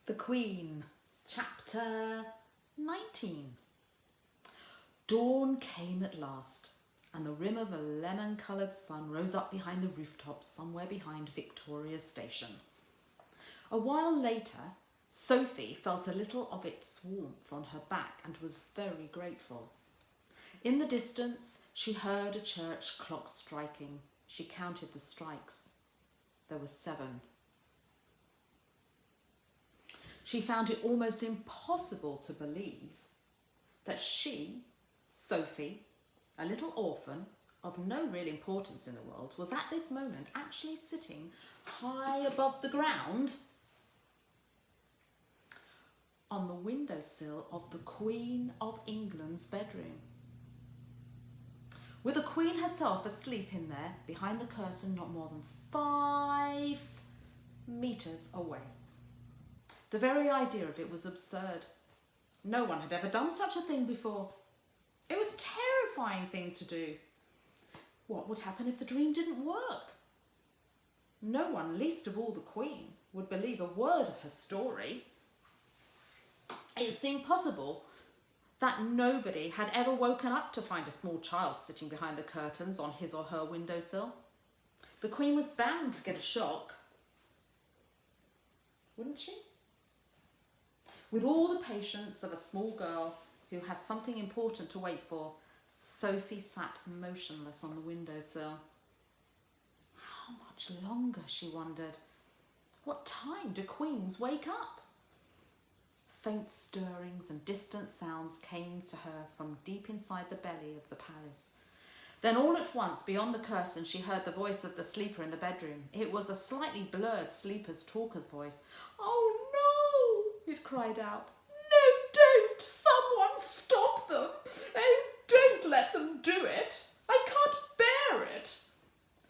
The Queen, Chapter 19. Dawn came at last, and the rim of a lemon-coloured sun rose up behind the rooftops somewhere behind Victoria Station. A while later, Sophie felt a little of its warmth on her back and was very grateful. In the distance, she heard a church clock striking. She counted the strikes. There were 7. She found it almost impossible to believe that she, Sophie, a little orphan of no real importance in the world, was at this moment actually sitting high above the ground on the windowsill of the Queen of England's bedroom, with the Queen herself asleep in there behind the curtain not more than 5 metres away. The very idea of it was absurd. No one had ever done such a thing before. It was a terrifying thing to do. What would happen if the dream didn't work? No one, least of all the Queen, would believe a word of her story. It seemed possible that nobody had ever woken up to find a small child sitting behind the curtains on his or her windowsill. The Queen was bound to get a shock, wouldn't she? With all the patience of a small girl who has something important to wait for, Sophie sat motionless on the windowsill. How much longer, she wondered. What time do queens wake up? Faint stirrings and distant sounds came to her from deep inside the belly of the palace. Then all at once, beyond the curtain, she heard the voice of the sleeper in the bedroom. It was a slightly blurred sleeper's talker's voice. "Oh no!" it cried out. "No, don't! Someone stop them! Oh, don't let them do it! I can't bear it!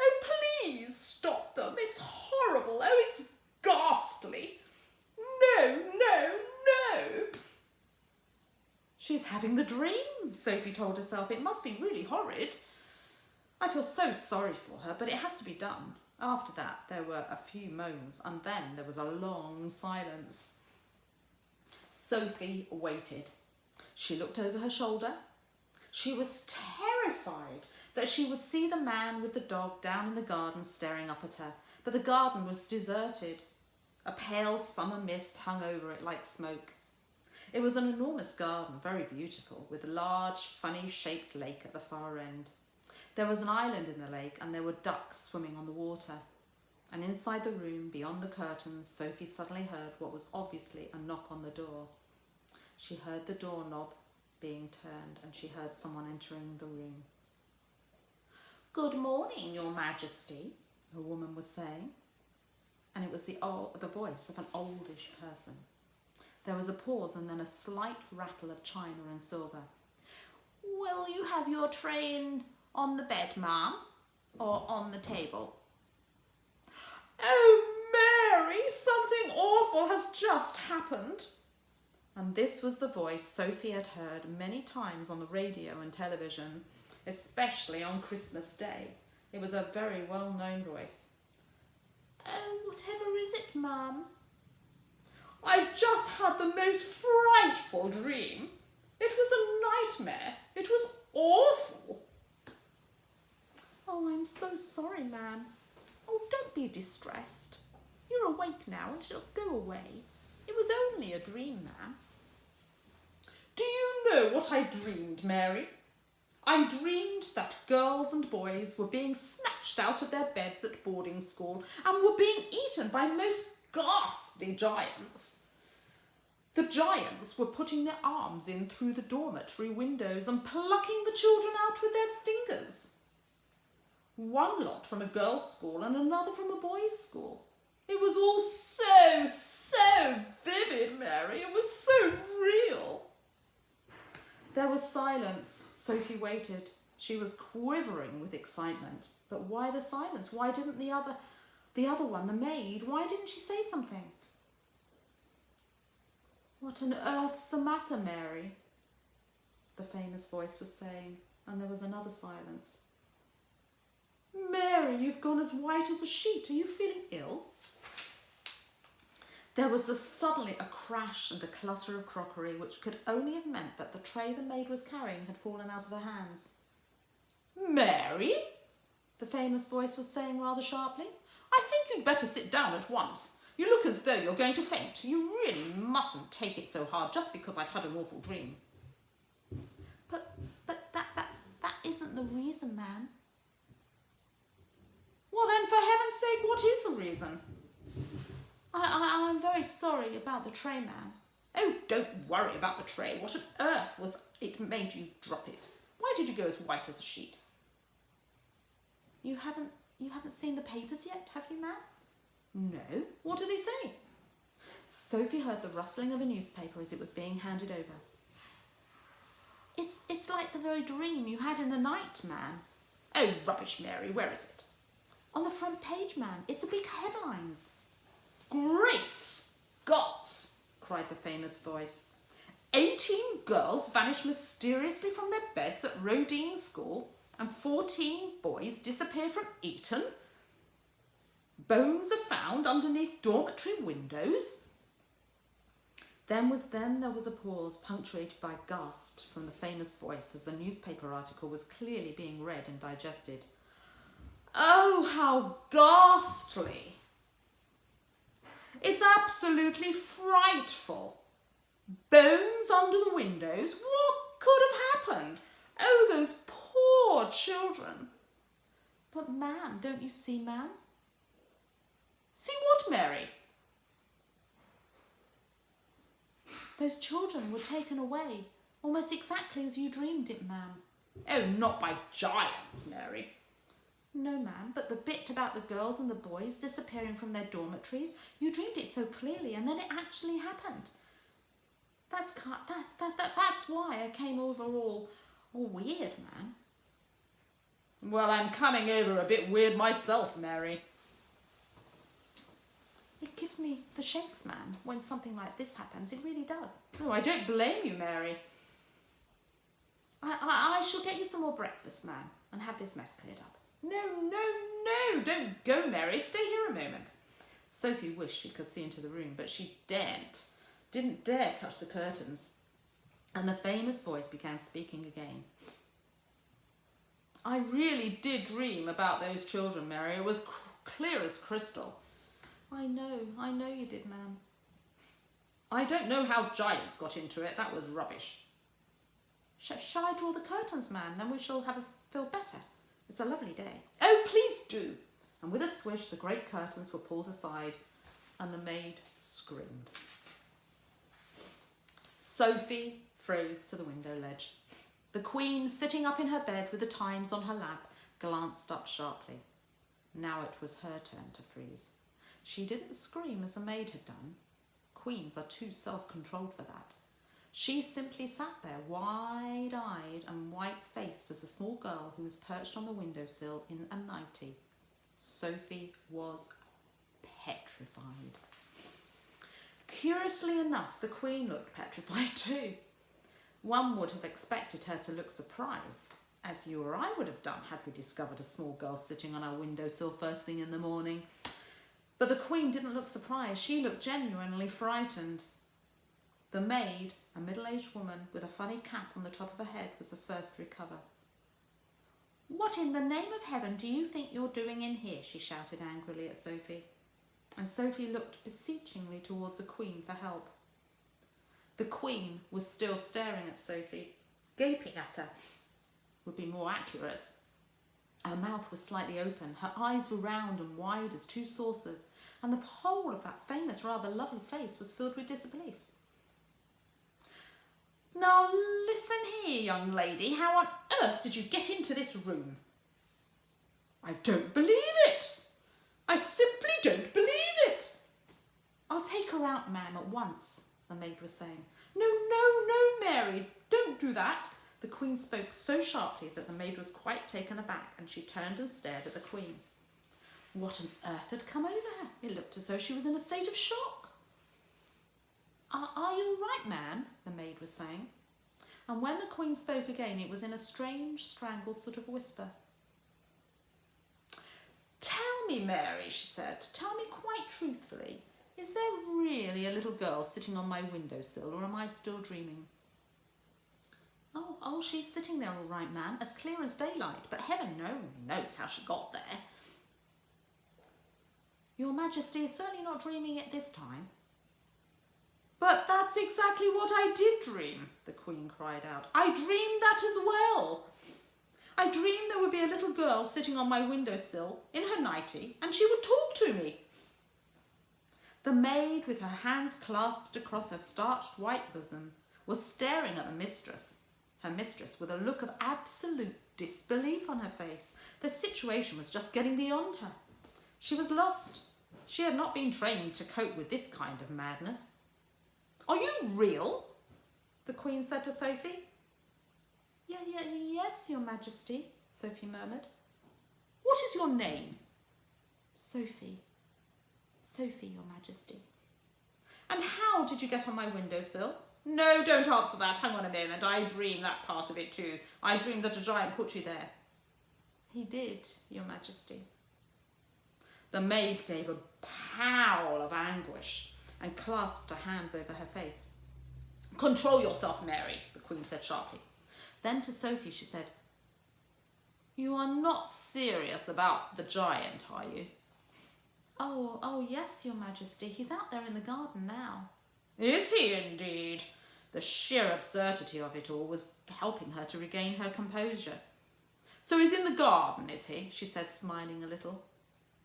Oh, please stop them! It's horrible! Oh, it's ghastly! No, no, no!" "She's having the dream," Sophie told herself. "It must be really horrid. I feel so sorry for her, but it has to be done." After that, there were a few moans, and then there was a long silence. Sophie waited. She looked over her shoulder. She was terrified that she would see the man with the dog down in the garden staring up at her, but the garden was deserted. A pale summer mist hung over it like smoke. It was an enormous garden, very beautiful, with a large, funny-shaped lake at the far end. There was an island in the lake, and there were ducks swimming on the water. And inside the room, beyond the curtains, Sophie suddenly heard what was obviously a knock on the door. She heard the doorknob being turned, and she heard someone entering the room. "Good morning, Your Majesty," a woman was saying, and it was the voice of an oldish person. There was a pause and then a slight rattle of china and silver. "Will you have your tray on the bed, ma'am, or on the table?" "Oh, Mary, something awful has just happened." And this was the voice Sophie had heard many times on the radio and television, especially on Christmas Day. It was a very well-known voice. "Oh, whatever is it, ma'am?" "I've just had the most frightful dream. It was a nightmare. It was awful." "Oh, I'm so sorry, ma'am. Oh, don't be distressed. You're awake now and it'll go away. It was only a dream, ma'am." "Do you know what I dreamed, Mary? I dreamed that girls and boys were being snatched out of their beds at boarding school and were being eaten by most ghastly giants. The giants were putting their arms in through the dormitory windows and plucking the children out with their fingers. One lot from a girls' school and another from a boys' school. It was all so vivid, Mary. It was so real." There was silence. Sophie waited. She was quivering with excitement. But why the silence? Why didn't the other one, the maid, why didn't she say something? "What on earth's the matter, Mary?" the famous voice was saying, and there was another silence. "Mary, you've gone as white as a sheet. Are you feeling ill?" There was suddenly a crash and a clutter of crockery, which could only have meant that the tray the maid was carrying had fallen out of her hands. "Mary," the famous voice was saying rather sharply, "I think you'd better sit down at once. You look as though you're going to faint. You really mustn't take it so hard just because I've had an awful dream." But that isn't the reason, ma'am. "Well then, for heaven's sake, what is the reason?" I'm very sorry about the tray, ma'am." "Oh, don't worry about the tray. What on earth was it made you drop it? Why did you go as white as a sheet?" You haven't seen the papers yet, have you, ma'am?" "No. What do they say?" Sophie heard the rustling of a newspaper as it was being handed over. It's like the very dream you had in the night, ma'am." "Oh, rubbish, Mary. Where is it?" "On the front page, ma'am. It's a big headlines." "Great Scott!" cried the famous voice. 18 girls vanished mysteriously from their beds at Rodine School, and 14 boys disappear from Eton. Bones are found underneath dormitory windows. Then there was a pause, punctuated by gasps from the famous voice as the newspaper article was clearly being read and digested. "Oh, how ghastly! It's absolutely frightful. Bones under the windows? What could have happened? Oh, those poor children." "But, ma'am, don't you see, ma'am?" "See what, Mary?" "Those children were taken away, almost exactly as you dreamed it, ma'am." "Oh, not by giants, Mary." "No, ma'am, but the bit about the girls and the boys disappearing from their dormitories, you dreamed it so clearly, and then it actually happened. That's why I came over all weird, ma'am." "Well, I'm coming over a bit weird myself, Mary." "It gives me the shakes, ma'am, when something like this happens. It really does." "Oh, I don't blame you, Mary." I shall get you some more breakfast, ma'am, and have this mess cleared up." No, don't go, Mary. Stay here a moment." Sophie wished she could see into the room, but she didn't dare touch the curtains, and the famous voice began speaking again. "I really did dream about those children, Mary. It was clear as crystal." I know you did, ma'am." "I don't know how giants got into it. That was rubbish." Shall I draw the curtains, ma'am? Then we shall feel better. It's a lovely day." "Oh, please do." And with a swish, the great curtains were pulled aside, and the maid screamed. Sophie froze to the window ledge. The Queen, sitting up in her bed with the Times on her lap, glanced up sharply. Now it was her turn to freeze. She didn't scream as the maid had done. Queens are too self-controlled for that. She simply sat there, wide-eyed and white-faced as a small girl who was perched on the windowsill in a nightie. Sophie was petrified. Curiously enough, the Queen looked petrified too. One would have expected her to look surprised, as you or I would have done had we discovered a small girl sitting on our windowsill first thing in the morning. But the Queen didn't look surprised. She looked genuinely frightened. The maid, a middle-aged woman with a funny cap on the top of her head, was the first to recover. "What in the name of heaven do you think you're doing in here?" she shouted angrily at Sophie. And Sophie looked beseechingly towards the Queen for help. The Queen was still staring at Sophie, gaping at her, would be more accurate. Her mouth was slightly open, her eyes were round and wide as two saucers, and the whole of that famous, rather lovely face was filled with disbelief. "Now listen here, young lady. How on earth did you get into this room?" "I don't believe it. I simply don't believe it." "I'll take her out, ma'am, at once," the maid was saying. No, Mary, don't do that." The Queen spoke so sharply that the maid was quite taken aback, and she turned and stared at the Queen. What on earth had come over her? It looked as though she was in a state of shock. Are you all right, ma'am?" the maid was saying. And when the Queen spoke again, it was in a strange, strangled sort of whisper. "Tell me, Mary," she said, "tell me quite truthfully, Is there really a little girl sitting on my windowsill, or am I still dreaming? Oh, she's sitting there all right, ma'am, as clear as daylight, but heaven knows how she got there. Your Majesty is certainly not dreaming it this time. But that's exactly what I did dream, the Queen cried out. I dreamed that as well. I dreamed there would be a little girl sitting on my windowsill in her nightie, and she would talk to me. The maid, with her hands clasped across her starched white bosom, was staring at her mistress with a look of absolute disbelief on her face. The situation was just getting beyond her. She was lost. She had not been trained to cope with this kind of madness. Are you real? The Queen said to Sophie. Yes, Your Majesty, Sophie murmured. What is your name? Sophie. Sophie, Your Majesty. And how did you get on my windowsill? No, don't answer that. Hang on a moment. I dreamed that part of it too. I dreamed that a giant put you there. He did, Your Majesty. The maid gave a howl of anguish and clasped her hands over her face. Control yourself, Mary, the Queen said sharply. Then to Sophie she said, You are not serious about the giant, are you? Oh, yes, Your Majesty. He's out there in the garden now. Is he indeed? The sheer absurdity of it all was helping her to regain her composure. So he's in the garden, is he? She said, smiling a little.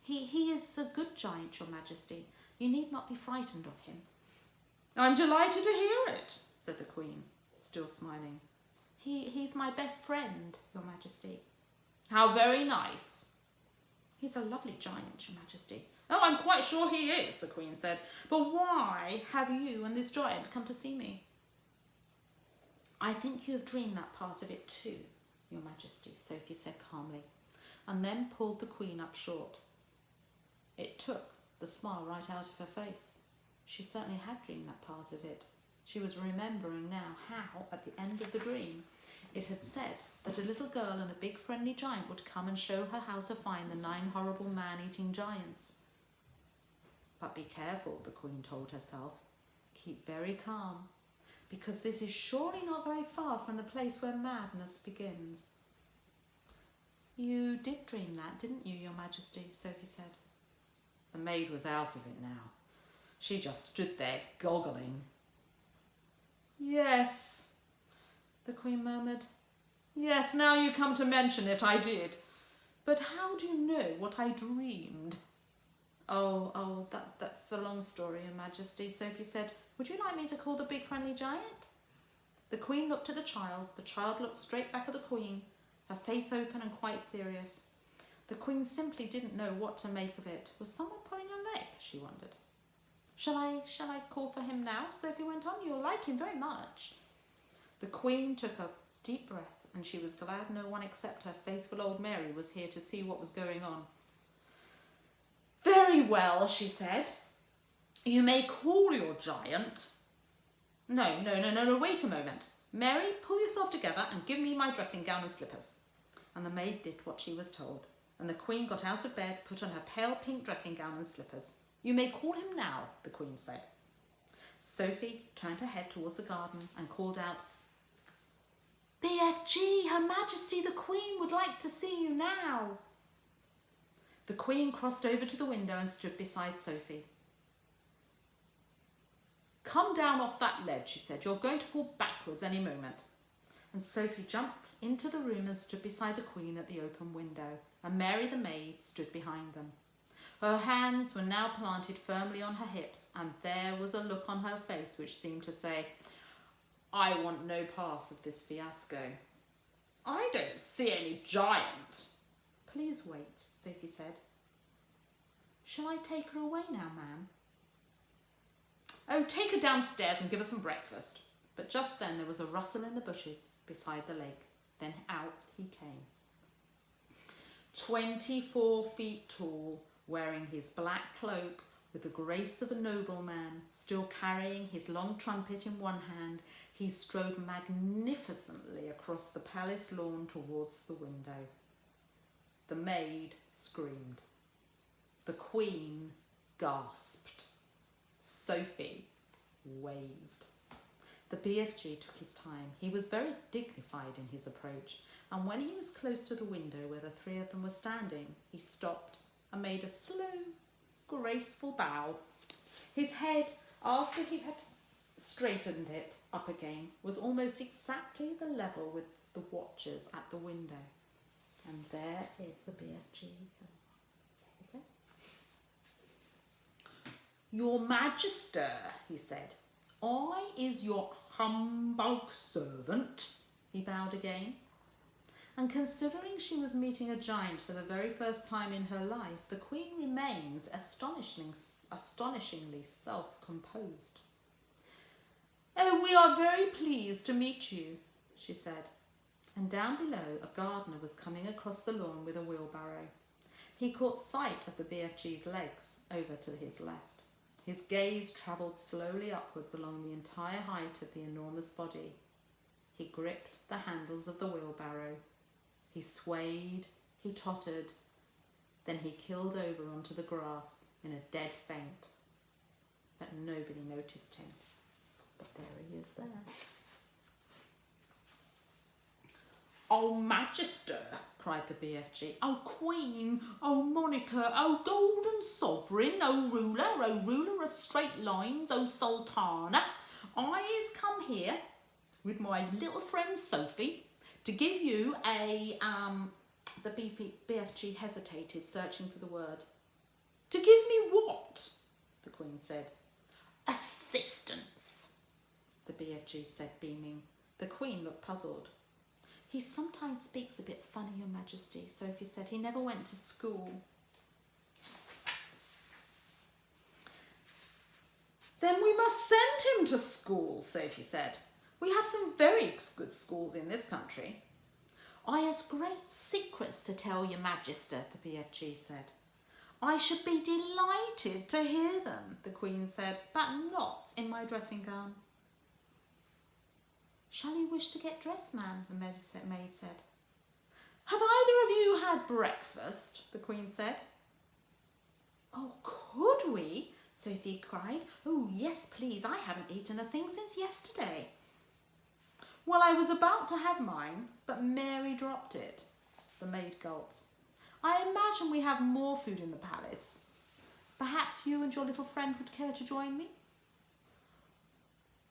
He is a good giant, Your Majesty. You need not be frightened of him. I'm delighted to hear it, said the Queen, still smiling. He's my best friend, Your Majesty. How very nice. He's a lovely giant, Your Majesty. Oh, I'm quite sure he is, the Queen said. But why have you and this giant come to see me? I think you have dreamed that part of it too, Your Majesty, Sophie said calmly, and then pulled the Queen up short. It took the smile right out of her face. She certainly had dreamed that part of it. She was remembering now how, at the end of the dream, it had said that a little girl and a big friendly giant would come and show her how to find the 9 horrible man-eating giants. But be careful, the Queen told herself. Keep very calm, because this is surely not very far from the place where madness begins. You did dream that, didn't you, Your Majesty? Sophie said. The maid was out of it now. She just stood there goggling. Yes, the Queen murmured. Yes, now you come to mention it, I did. But how do you know what I dreamed? Oh, that's a long story, Your Majesty, Sophie said. Would you like me to call the big friendly giant? The Queen looked at the child looked straight back at the Queen, her face open and quite serious. The Queen simply didn't know what to make of it. Was someone pulling her leg, she wondered. Shall I call for him now? Sophie went on. You'll like him very much. The Queen took a deep breath, and she was glad no one except her faithful old Mary was here to see what was going on. Very well, she said. You may call your giant. No, wait a moment. Mary, pull yourself together and give me my dressing gown and slippers. And the maid did what she was told, and the Queen got out of bed, put on her pale pink dressing gown and slippers. You may call him now, the Queen said. Sophie turned her head towards the garden and called out, BFG, Her Majesty the Queen would like to see you now. The Queen crossed over to the window and stood beside Sophie. Come down off that ledge, she said. You're going to fall backwards any moment. And Sophie jumped into the room and stood beside the Queen at the open window, and Mary the maid stood behind them. Her hands were now planted firmly on her hips, and there was a look on her face which seemed to say, I want no part of this fiasco. I don't see any giant. Please wait, Sophie said. Shall I take her away now, ma'am? Oh, take her downstairs and give her some breakfast. But just then there was a rustle in the bushes beside the lake. Then out he came. 24 feet tall, wearing his black cloak with the grace of a nobleman, still carrying his long trumpet in one hand, he strode magnificently across the palace lawn towards the window. The maid screamed. The Queen gasped. Sophie waved. The BFG took his time. He was very dignified in his approach, and when he was close to the window where the three of them were standing, he stopped and made a slow, graceful bow. His head, after he had straightened it up again, was almost exactly the level with the watchers at the window. And there is the BFG. Okay. Your Magister, he said, I is your humbug servant. He bowed again. And considering she was meeting a giant for the very first time in her life, the Queen remains astonishingly self-composed. Oh, we are very pleased to meet you, she said. And down below, a gardener was coming across the lawn with a wheelbarrow. He caught sight of the BFG's legs over to his left. His gaze travelled slowly upwards along the entire height of the enormous body. He gripped the handles of the wheelbarrow. He swayed, he tottered, then he killed over onto the grass in a dead faint. But nobody noticed him. But there he is there. Oh, Magister, cried the BFG. Oh, Queen, oh, Monica, oh, Golden Sovereign, oh, ruler of straight lines, oh, Sultana. I's come here with my little friend Sophie to give you a, the BFG hesitated, searching for the word. To give me what? The Queen said. Assistance, the BFG said, beaming. The Queen looked puzzled. He sometimes speaks a bit funny, Your Majesty, Sophie said. He never went to school. Then we must send him to school, Sophie said. We have some very good schools in this country. I has great secrets to tell Your Magister, the BFG said. I should be delighted to hear them, the Queen said, but not in my dressing gown. Shall you wish to get dressed, ma'am? The maid said. Have either of you had breakfast? The Queen said. Oh, could we? Sophie cried. Oh, yes, please. I haven't eaten a thing since yesterday. Well, I was about to have mine, but Mary dropped it. The maid gulped. I imagine we have more food in the palace. Perhaps you and your little friend would care to join me?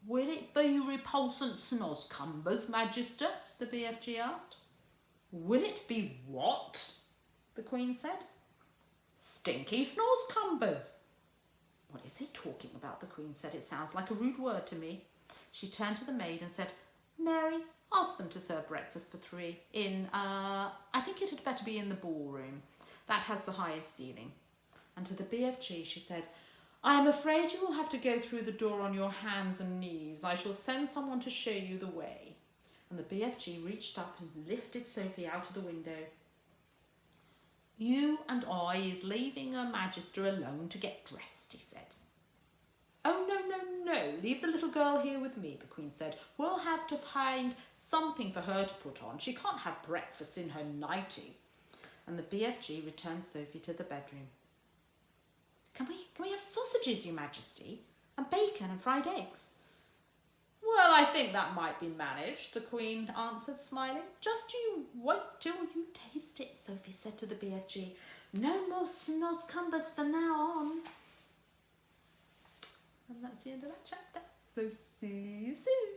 Will it be repulsant snozcumbers, Magister? The BFG asked. Will it be what? The Queen said. Stinky snozcumbers. What is he talking about? The Queen said. It sounds like a rude word to me. She turned to the maid and said, Mary, ask them to serve breakfast for 3 in, I think it had better be in the ballroom. That has the highest ceiling. And to the BFG she said, I am afraid you will have to go through the door on your hands and knees. I shall send someone to show you the way. And the BFG reached up and lifted Sophie out of the window. You and I is leaving Her Magister alone to get dressed, he said. Oh, no, leave the little girl here with me, the Queen said. We'll have to find something for her to put on. She can't have breakfast in her nightie. And the BFG returned Sophie to the bedroom. Can we have sausages, Your Majesty, and bacon and fried eggs? Well, I think that might be managed, the Queen answered, smiling. Just you wait till you taste it, Sophie said to the BFG. No more snozcumbers from now on. And that's the end of that chapter. So see you soon.